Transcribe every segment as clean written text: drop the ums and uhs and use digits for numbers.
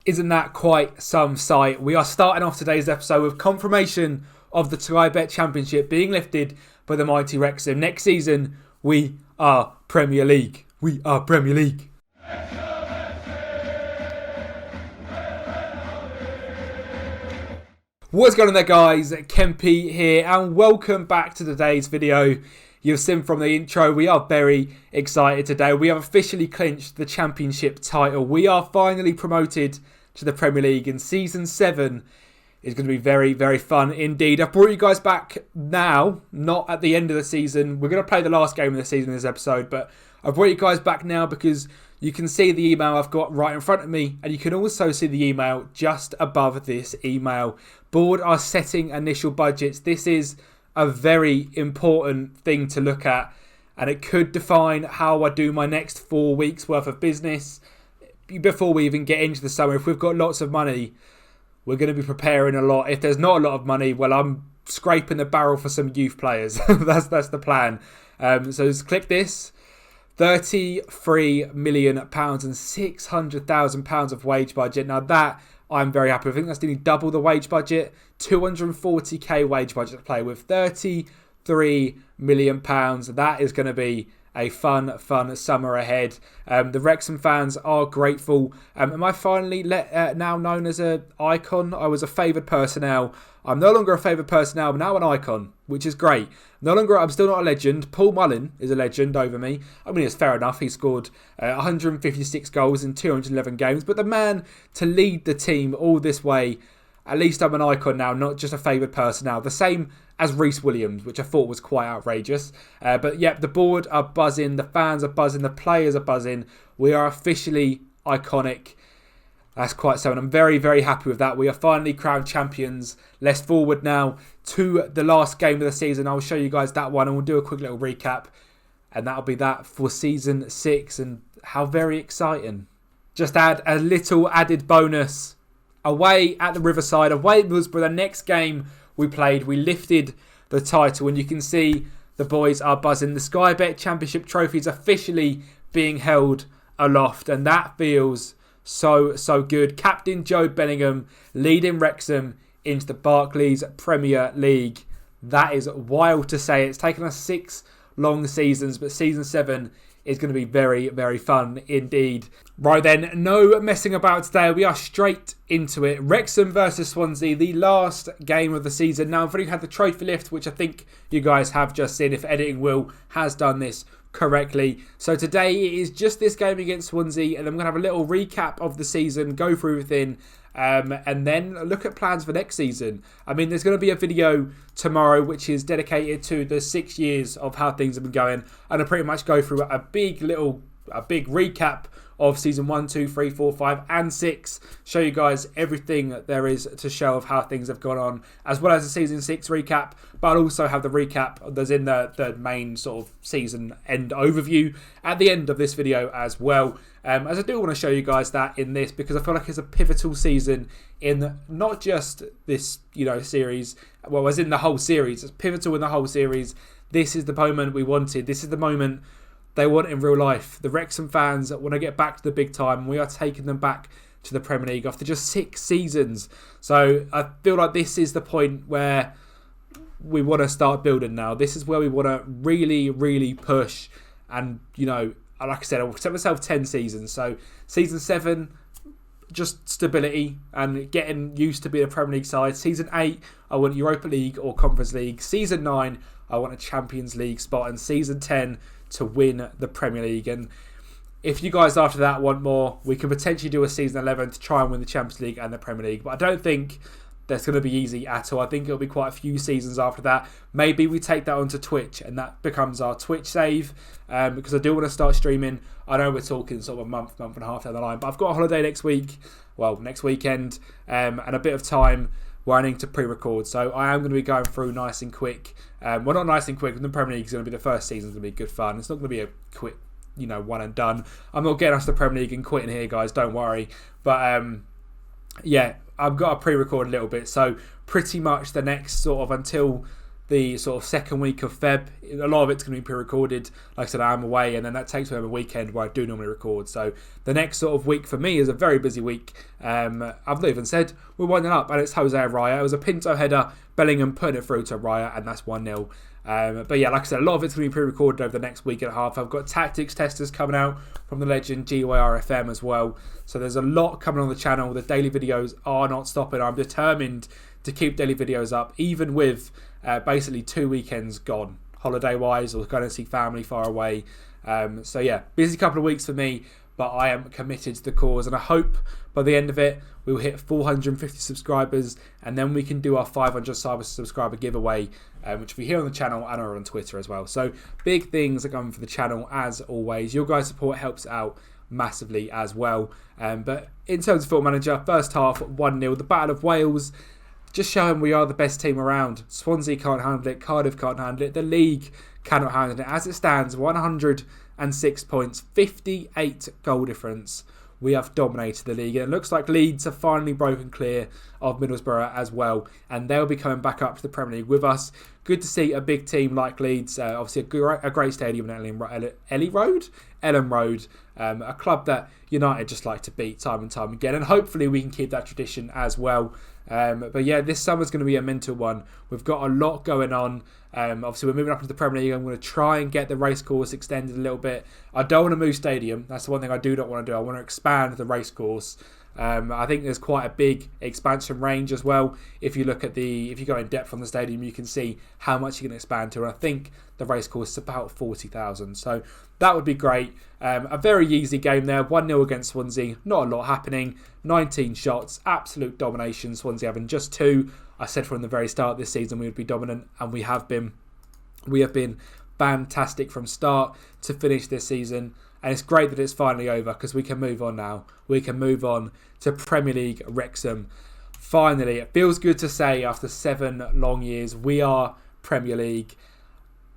Isn't that quite some sight? We are starting off today's episode with confirmation of the Sky Bet Championship being lifted by the mighty Wrexham. Next season, we are Premier League. We are Premier League. What's going on there, guys? Kempy here, and welcome back to today's video. You've seen from the intro, we are very excited today. We have officially clinched the Championship title. We are finally promoted to the Premier League, and Season 7 is going to be very, very fun indeed. I've brought you guys back now, not at the end of the season. We're going to play the last game of the season in this episode, but I've brought you guys back now because you can see the email I've got right in front of me, and you can also see the email just above this email. Board are setting initial budgets. This is a very important thing to look at, and it could define how I do my next 4 weeks worth of business before we even get into the summer. If we've got lots of money, we're going to be preparing a lot. If there's not a lot of money, well, I'm scraping the barrel for some youth players. that's the plan. So just click this. £33 million and £600,000 of wage budget. Now that I'm very happy. I think that's nearly double the wage budget. 240k wage budget to play with. £33 million. That is going to be a fun summer ahead. The Wrexham fans are grateful. Am I finally now known as an icon? I was a favoured personnel. I'm no longer a favoured personnel. I'm now an icon, which is great. I'm still not a legend. Paul Mullin is a legend over me. I mean, it's fair enough. He scored 156 goals in 211 games. But the man to lead the team all this way, at least I'm an icon now, not just a favoured personnel. The same as Reece Williams, which I thought was quite outrageous. But yep, the board are buzzing, the fans are buzzing, the players are buzzing. We are officially iconic. That's quite so, and I'm very, very happy with that. We are finally crowned champions. Let's forward now to the last game of the season. I'll show you guys that one, and we'll do a quick little recap. And that'll be that for Season 6, and how very exciting. Just add a little added bonus. Away at the Riverside, away at Middlesbrough, the next game we played, we lifted the title, and you can see the boys are buzzing. The Sky Bet Championship trophy is officially being held aloft, and that feels so good. Captain Joe Bellingham leading Wrexham into the Barclays Premier League. That is wild to say. It's taken us 6 long seasons, but Season 7 is going to be very, very fun indeed. Right then, no messing about today. We are straight into it. Wrexham versus Swansea, the last game of the season. Now, I've already had the trophy lift, which I think you guys have just seen if Editing Will has done this correctly. So today it is just this game against Swansea, and I'm going to have a little recap of the season, go through everything, and then look at plans for next season. I mean, there's going to be a video tomorrow which is dedicated to the 6 years of how things have been going, and I pretty much go through a big recap of Season 1, 2, 3, 4, 5 and 6. Show you guys everything that there is to show of how things have gone on, as well as the Season 6 recap. But I'll also have the recap that's in the main sort of season end overview at the end of this video as well. As I do want to show you guys that in this, because I feel like it's a pivotal season in not just this series, well, as in the whole series. It's pivotal in the whole series. This is the moment we wanted. This is the moment they want in real life. The Wrexham fans want to get back to the big time. We are taking them back to the Premier League after just 6 seasons. So I feel like this is the point where we want to start building now. This is where we want to really, really push. And, like I said, I'll set myself 10 seasons. So Season 7, just stability and getting used to being a Premier League side. Season 8, I want Europa League or Conference League. Season 9, I want a Champions League spot. And Season 10, to win the Premier League. And if you guys after that want more, we can potentially do a Season 11 to try and win the Champions League and the Premier League. But I don't think that's going to be easy at all. I think it'll be quite a few seasons after that. Maybe we take that onto Twitch and that becomes our Twitch save, because I do want to start streaming. I know we're talking sort of a month and a half down the line, but I've got a holiday next weekend, and a bit of time where I need to pre-record. So I am going to be going through nice and quick. Well, not nice and quick. The Premier League is going to be the first season. It's going to be good fun. It's not going to be a quick, one and done. I'm not getting us the Premier League and quitting here, guys. Don't worry. But yeah, I've got to pre-record a little bit. So pretty much the next sort of until the sort of second week of Feb. A lot of it's going to be pre-recorded. Like I said, I'm away, and then that takes me over a weekend where I do normally record. So the next sort of week for me is a very busy week. I've not even said we're winding up, and it's Jose Raya. It was a Pinto header, Bellingham putting it through to Raya, and that's 1-0. But yeah, like I said, a lot of it's going to be pre-recorded over the next week and a half. I've got tactics testers coming out from the legend WRFM as well. So there's a lot coming on the channel. The daily videos are not stopping. I'm determined to keep daily videos up, even with basically 2 weekends gone, holiday-wise, or going to see family far away. So yeah, busy couple of weeks for me, but I am committed to the cause, and I hope by the end of it we'll hit 450 subscribers, and then we can do our 500 subscriber giveaway, which will be here on the channel and on Twitter as well. So big things are coming for the channel as always. Your guys' support helps out massively as well. But in terms of Football Manager, first half 1-0, the Battle of Wales, just showing we are the best team around. Swansea can't handle it, Cardiff can't handle it, the league cannot handle it. As it stands, 106 points, 58 goal difference. We have dominated the league, and it looks like Leeds have finally broken clear of Middlesbrough as well, and they'll be coming back up to the Premier League with us. Good to see a big team like Leeds, obviously a great stadium in Ellen Road, a club that United just like to beat time and time again, and hopefully we can keep that tradition as well. But yeah, this summer's going to be a mental one. We've got a lot going on. Obviously, we're moving up into the Premier League. I'm going to try and get the racecourse extended a little bit. I don't want to move stadium. That's the one thing I do not want to do. I want to expand the racecourse. I think there's quite a big expansion range as well. If you look at if you go in depth on the stadium, you can see how much you can expand to. And I think the racecourse is about 40,000. So that would be great. A very easy game there. 1-0 against Swansea. Not a lot happening. 19 shots. Absolute domination. Swansea having just 2. I said from the very start of this season we would be dominant, and we have been. We have been fantastic from start to finish this season. And it's great that it's finally over, because we can move on now. We can move on to Premier League Wrexham. Finally, it feels good to say after 7 long years, we are Premier League.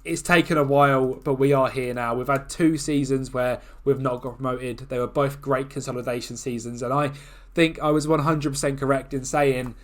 It's taken a while, but we are here now. We've had 2 seasons where we've not got promoted. They were both great consolidation seasons. And I think I was 100% correct in saying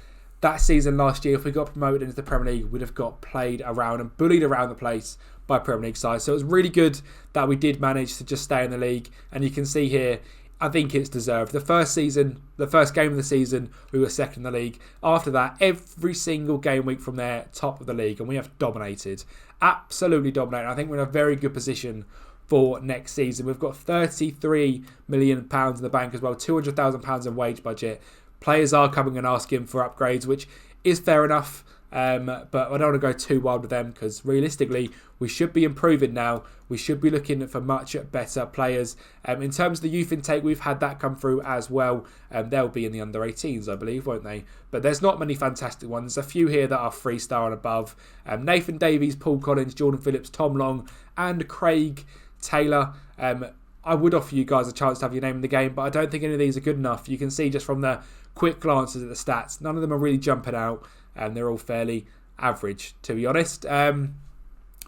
that season last year, if we got promoted into the Premier League, we'd have got played around and bullied around the place by Premier League sides. So it was really good that we did manage to just stay in the league. And you can see here, I think it's deserved. The first game of the season, we were second in the league. After that, every single game week from there, top of the league. And we have dominated. Absolutely dominated. I think we're in a very good position for next season. We've got £33 million in the bank as well. £200,000 in wage budget. Players are coming and asking for upgrades, which is fair enough. But I don't want to go too wild with them, because realistically we should be improving now. We should be looking for much better players. In terms of the youth intake, we've had that come through as well. They'll be in the under 18s, I believe, won't they? But there's not many fantastic ones. A few here that are 3-star and above. Nathan Davies, Paul Collins, Jordan Phillips, Tom Long and Craig Taylor. I would offer you guys a chance to have your name in the game, but I don't think any of these are good enough. You can see just from the quick glances at the stats, none of them are really jumping out, and they're all fairly average, to be honest.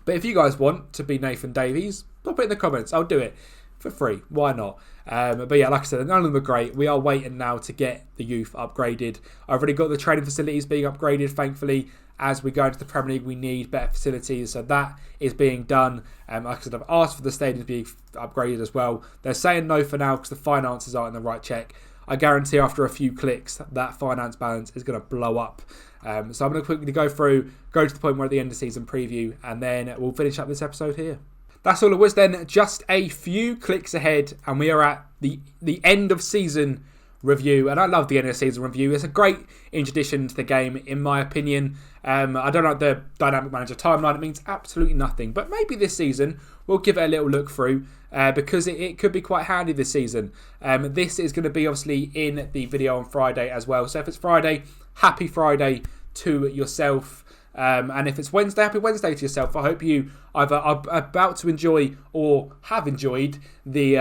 But if you guys want to be Nathan Davies, pop it in the comments. I'll do it for free. Why not? But yeah, like I said, none of them are great. We are waiting now to get the youth upgraded. I've already got the training facilities being upgraded, thankfully. As we go into the Premier League, we need better facilities, so that is being done. Like I said, I've asked for the stadium to be upgraded as well. They're saying no for now because the finances aren't in the right check. I guarantee after a few clicks, that finance balance is going to blow up. So I'm going to quickly go to the point where at the end of season preview, and then we'll finish up this episode here. That's all it was then, just a few clicks ahead, and we are at the end of season review. And I love the end of season review. It's a great introduction to the game, in my opinion. I don't like the Dynamic Manager timeline. It means absolutely nothing. But maybe this season we'll give it a little look through, because it could be quite handy this season. This is going to be obviously in the video on Friday as well. So if it's Friday, happy Friday to yourself. And if it's Wednesday, happy Wednesday to yourself. I hope you either are about to enjoy or have enjoyed the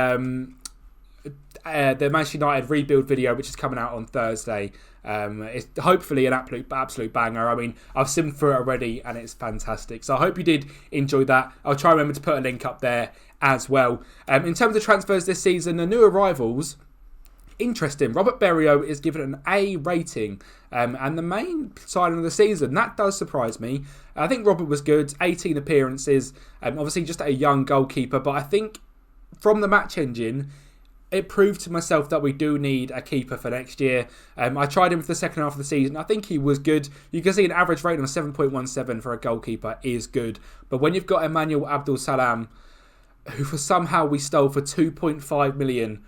Manchester United rebuild video, which is coming out on Thursday. It's hopefully an absolute banger. I mean, I've simmed through it already and it's fantastic. So I hope you did enjoy that. I'll try and remember to put a link up there as well. In terms of transfers this season, the new arrivals interesting. Robert Berrio is given an A rating, and the main signing of the season. That does surprise me. I think Robert was good, 18 appearances, obviously just a young goalkeeper, but I think from the match engine, it proved to myself that we do need a keeper for next year. I tried him for the second half of the season. I think he was good. You can see an average rating of 7.17 for a goalkeeper is good. But when you've got Emmanuel Abdul Salam, who for somehow we stole for 2.5 million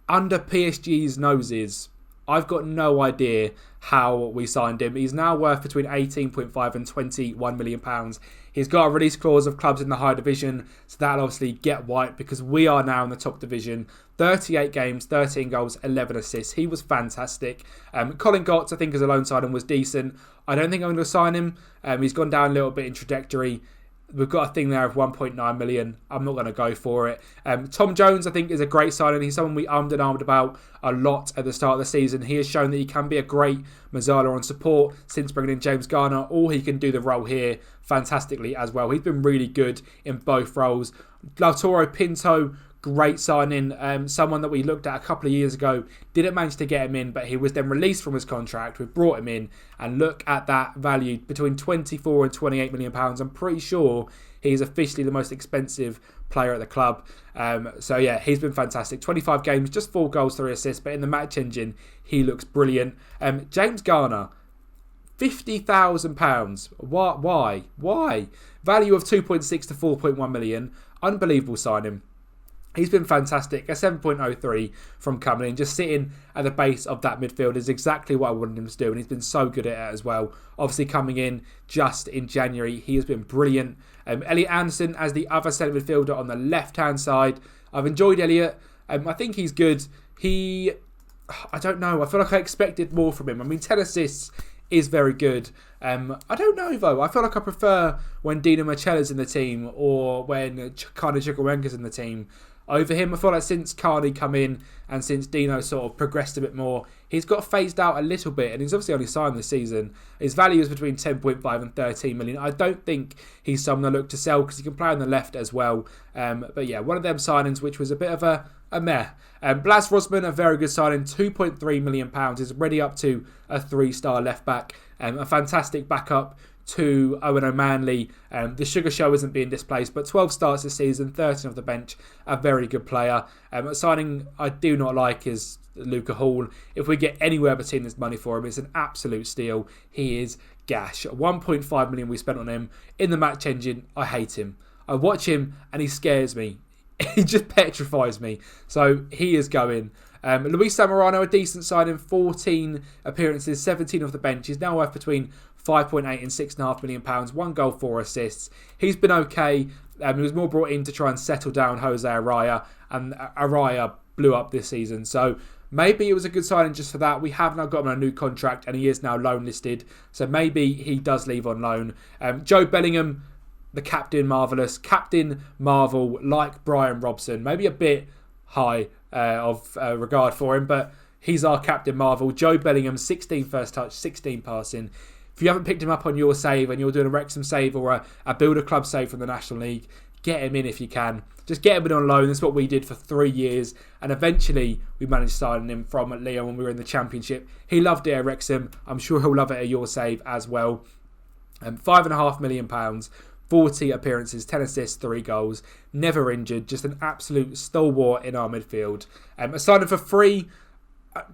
under PSG's noses, I've got no idea how we signed him. He's now worth between 18.5 and 21 million pounds. He's got a release clause of clubs in the higher division, so that'll obviously get wiped because we are now in the top division. 38 games, 13 goals, 11 assists. He was fantastic. Colin Gotts, I think, as a loan signing was decent. I don't think I'm going to sign him. He's gone down a little bit in trajectory. We've got a thing there of 1.9 million. I'm not going to go for it. Tom Jones, I think, is a great signing. He's someone we ummed and ahed about a lot at the start of the season. He has shown that he can be a great Mazzala on support since bringing in James Garner, or he can do the role here fantastically as well. He's been really good in both roles. Lautaro Pinto, great signing. Someone that we looked at a couple of years ago, didn't manage to get him in, but he was then released from his contract. We brought him in, and look at that value, between 24 and 28 million pounds. I'm pretty sure he's officially the most expensive player at the club. So yeah, he's been fantastic. 25 games, just 4 goals, 3 assists, but in the match engine, he looks brilliant. James Garner, £50,000. Why? Value of 2.6 to 4.1 million. Unbelievable signing. He's been fantastic. A 7.03 from coming in. Just sitting at the base of that midfield is exactly what I wanted him to do. And he's been so good at it as well. Obviously coming in just in January, he has been brilliant. Elliot Anderson as the other centre midfielder on the left-hand side. I've enjoyed Elliot. I think he's good. I don't know. I feel like I expected more from him. I mean, 10 assists is very good. I don't know though. I feel like I prefer when Dino Marcella's in the team or when Carney Chukwuemeka's in the team over him. I feel like since Carney come in and since Dino sort of progressed a bit more, he's got phased out a little bit, and he's obviously only signed this season. His value is between 10.5 and 13 million. I don't think he's someone I look to sell because he can play on the left as well. But yeah, one of them signings which was a bit of a meh. Blas Rosman, a very good signing, £2.3 million, is ready up to a 3-star left back. A fantastic backup to Owen O'Manley. The Sugar Show isn't being displaced, but 12 starts this season, 13 off the bench. A very good player. A signing I do not like is Luca Hall. If we get anywhere between this money for him, it's an absolute steal. He is gash. 1.5 million we spent on him. In the match engine, I hate him. I watch him and he scares me. He just petrifies me. So he is going. Luis Zamorano, a decent signing, 14 appearances, 17 off the bench. He's now worth between 5.8 and 6.5 million pounds. 1 goal, 4 assists. He's been okay. He was more brought in to try and settle down Jose Araya, and Araya blew up this season. So maybe it was a good signing just for that. We have now got him on a new contract, and he is now loan listed. So maybe he does leave on loan. Joe Bellingham, the Captain Marvellous, Captain Marvel, like Brian Robson. Maybe a bit high of regard for him, but he's our Captain Marvel. Joe Bellingham, 16 first touch, 16 passing. If you haven't picked him up on your save and you're doing a Wrexham save or a Builder Club save from the National League, get him in if you can. Just get him in on loan. That's what we did for 3 years, and eventually we managed signing him from Lyon when we were in the Championship. He loved it at Wrexham. I'm sure he'll love it at your save as well. £5.5 million. 40 appearances, 10 assists, 3 goals. Never injured. Just an absolute stalwart in our midfield. A signing for free.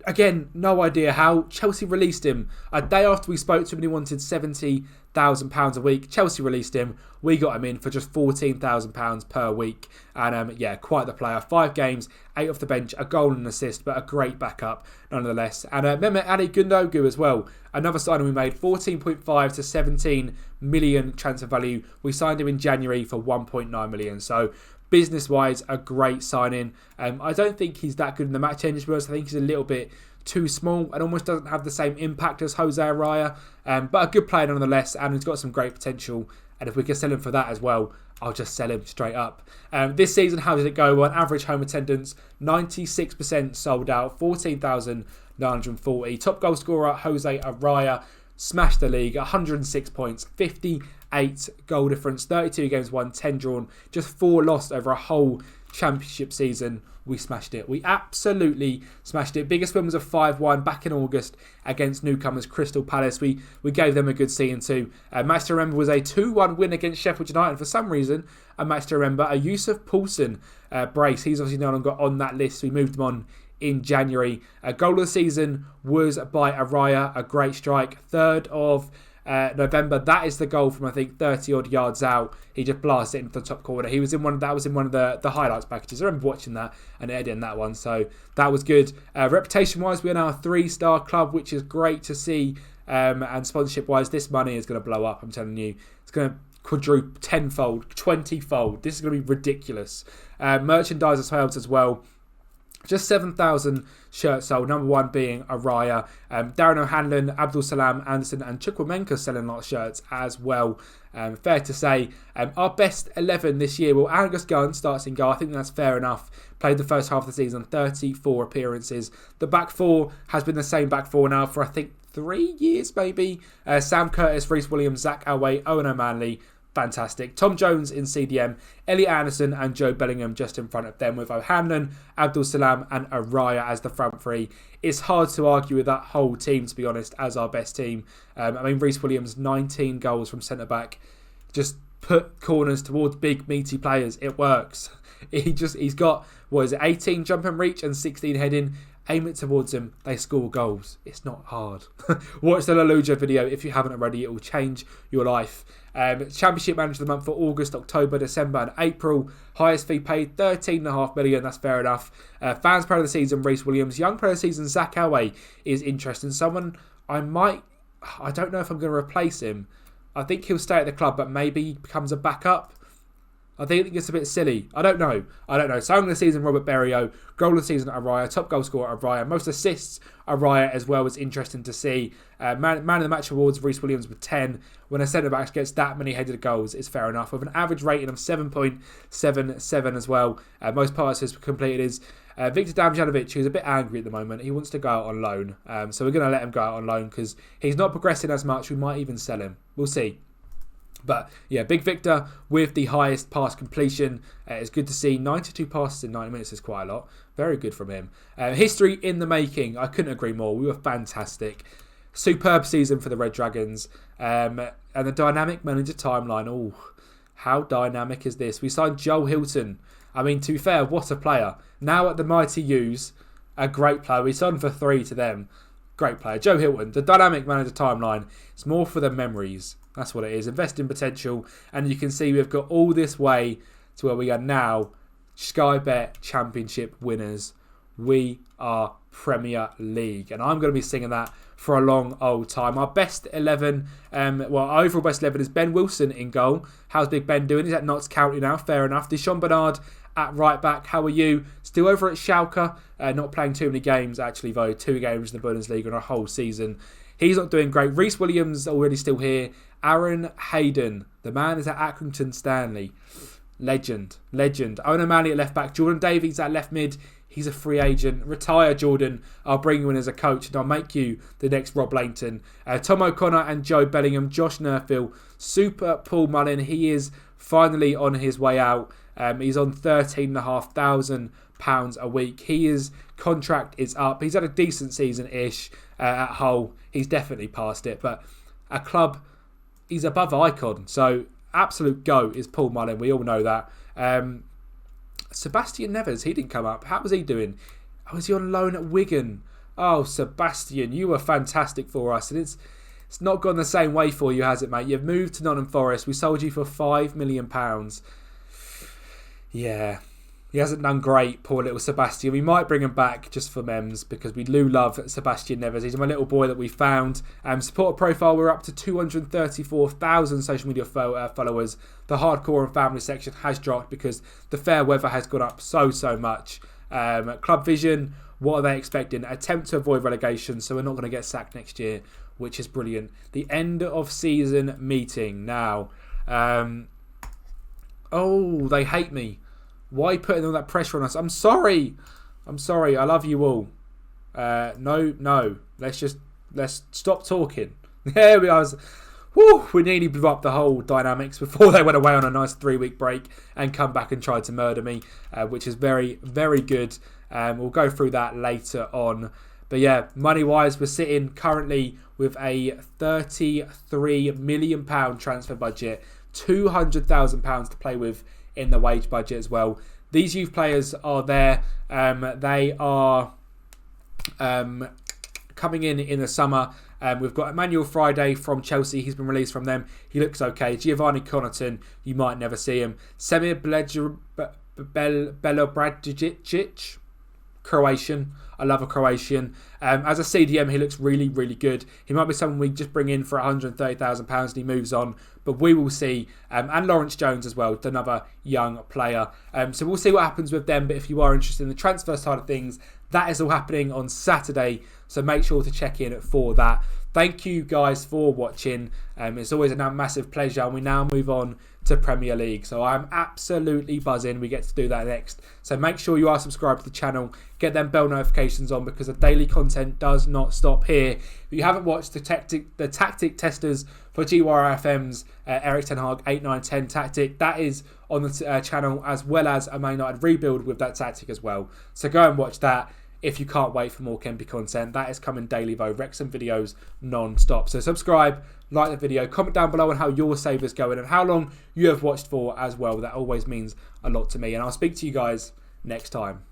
Again, no idea how. Chelsea released him. A day after we spoke to him and he wanted £70,000 a week. Chelsea released him. We got him in for just £14,000 per week. And yeah, quite the player. 5 games, 8 off the bench, a goal and an assist, but a great backup nonetheless. And Mehmet Ali Gundogan as well. Another signing we made, 14.5 to 17 million transfer value. We signed him in January for 1.9 million. So business-wise, a great signing. I don't think he's that good in the match engine, to be honest. I think he's a little bit too small and almost doesn't have the same impact as Jose Araya. But a good player nonetheless, and he's got some great potential. And if we can sell him for that as well, I'll just sell him straight up. This season, how did it go? Well, average home attendance, 96% sold out, 14,940. Top goal scorer, Jose Araya, smashed the league, 106 points, 58 goal difference, 32 games won, 10 drawn, just 4 lost over a whole Championship season, we smashed it. We absolutely smashed it. Biggest win was a 5-1 back in August against newcomers Crystal Palace. We gave them a good seeing too. Match to remember was a 2-1 win against Sheffield United. For some reason, a match to remember, a Yusuf Poulsen brace. He's obviously no longer on that list. We moved him on in January. Goal of the season was by Araya, a great strike. 3rd of November. That is the goal from, I think, 30 odd yards out. He just blasted it into the top corner. He was in one of the highlights packages. I remember watching that and editing that one, so that was good. Reputation wise, we are now a 3-star club, which is great to see. And sponsorship wise, this money is going to blow up. I'm telling you, it's going to quadruple, 10-fold, 20-fold. This is going to be ridiculous. Merchandise sales as well. Just 7,000 shirts sold, number 1 being Araya. Darren O'Hanlon, Abdul Salam, Anderson and Chukwuemeka selling a lot of shirts as well. Fair to say. Our best 11 this year, well, Angus Gunn starts in goal. I think that's fair enough. Played the first half of the season, 34 appearances. The back 4 has been the same back 4 now for, I think, 3 years maybe. Sam Curtis, Reece Williams, Zach Elway, Owen O'Manley. Fantastic. Tom Jones in CDM, Elliot Anderson and Joe Bellingham just in front of them, with O'Hanlon, Abdul Salam and Araya as the front 3. It's hard to argue with that whole team, to be honest, as our best team. Reece Williams, 19 goals from centre-back. Just put corners towards big, meaty players. It works. He's got, 18 jump and reach and 16 heading. Aim it towards them, they score goals. It's not hard. Watch the Laluja video if you haven't already. It will change your life. Championship Manager of the Month for August, October, December and April. Highest fee paid, $13.5 million. That's fair enough. Fans Player of the Season, Reece Williams. Young Player of the Season, Zach Elway is interesting. Someone I don't know if I'm going to replace him. I think he'll stay at the club, but maybe he becomes a backup. I think it's a bit silly. I don't know. Song of the season, Robert Berrio. Goal of the season, Araya. Top goal scorer, Araya. Most assists, Araya as well. Was interesting to see. Man of the match awards, Reece Williams with 10. When a centre back gets that many headed goals, it's fair enough. With an average rating of 7.77 as well. Most passes completed is Victor Damjanovic, who's a bit angry at the moment. He wants to go out on loan. So we're going to let him go out on loan because he's not progressing as much. We might even sell him. We'll see. But yeah, Big Victor with the highest pass completion. It's good to see. 92 passes in 90 minutes is quite a lot. Very good from him. History in the making. I couldn't agree more. We were fantastic. Superb season for the Red Dragons. And the dynamic manager timeline. Oh, how dynamic is this? We signed Joel Hilton. I mean, to be fair, what a player. Now at the Mighty U's, a great player. We signed for 3 to them. Great player. Joe Hilton. The dynamic manager timeline. It's more for the memories. That's what it is. Invest in potential. And you can see we've got all this way to where we are now Sky Bet Championship winners. We are Premier League. And I'm going to be singing that for a long old time. Our best 11, our overall best 11 is Ben Wilson in goal. How's Big Ben doing? He's at Notts County now. Fair enough. Deshaun Bernard at right back. How are you? Still over at Schalke. Not playing too many games, actually, though. 2 games in the Bundesliga in a whole season. He's not doing great. Reece Williams already still here. Aaron Hayden. The man is at Accrington Stanley. Legend. Owen O'Malley at left back. Jordan Davies at left mid. He's a free agent. Retire, Jordan. I'll bring you in as a coach and I'll make you the next Rob Langton. Tom O'Connor and Joe Bellingham. Josh Nerfield. Super Paul Mullin. He is finally on his way out. He's on £13,500 a week. His contract is up. He's had a decent season-ish at Hull. He's definitely past it. But a club, he's above Icon. So absolute GOAT is Paul Mullin. We all know that. Sebastian Neves, he didn't come up. How was he doing? Oh, is he on loan at Wigan? Oh, Sebastian, you were fantastic for us. And it's not gone the same way for you, has it, mate? You've moved to Nottingham Forest. We sold you for £5 million. Yeah, he hasn't done great, poor little Sebastian. We might bring him back just for memes because we do love Sebastian Neves. He's my little boy that we found. Supporter profile, we're up to 234,000 social media followers. The hardcore and family section has dropped because the fair weather has gone up so much. Club vision, what are they expecting? Attempt to avoid relegation, so we're not going to get sacked next year, which is brilliant. The end of season meeting now. Oh, they hate me. Why are you putting all that pressure on us? I'm sorry. I love you all. No. Let's stop talking. There we are. whew, we nearly blew up the whole dynamics before they went away on a nice 3-week break and come back and tried to murder me, which is very, very good. We'll go through that later on. But yeah, money-wise, we're sitting currently with a £33 million transfer budget, £200,000 to play with in the wage budget as well. These youth players are there. They are coming in the summer. We've got Emmanuel Friday from Chelsea. He's been released from them. He looks okay. Giovanni Connaughton, you might never see him. Semir Belobradic, Croatian. I love a Croatian. As a CDM, he looks really, really good. He might be someone we just bring in for £130,000 and he moves on. But we will see. And Lawrence Jones as well, another young player. So we'll see what happens with them. But if you are interested in the transfer side of things, that is all happening on Saturday. So make sure to check in for that. Thank you guys for watching. It's always a massive pleasure. And we now move on to Premier League. So I'm absolutely buzzing. We get to do that next. So make sure you are subscribed to the channel. Get them bell notifications on because the daily content does not stop here. If you haven't watched the tactic testers for GWRFM's Eric Ten Hag 8, 9, 10 tactic, that is on the channel, as well as a Man United rebuild with that tactic as well. So go and watch that. If you can't wait for more Kempy content, that is coming daily though. Wrexham videos non-stop. So subscribe, like the video, comment down below on how your save is going and how long you have watched for as well. That always means a lot to me. And I'll speak to you guys next time.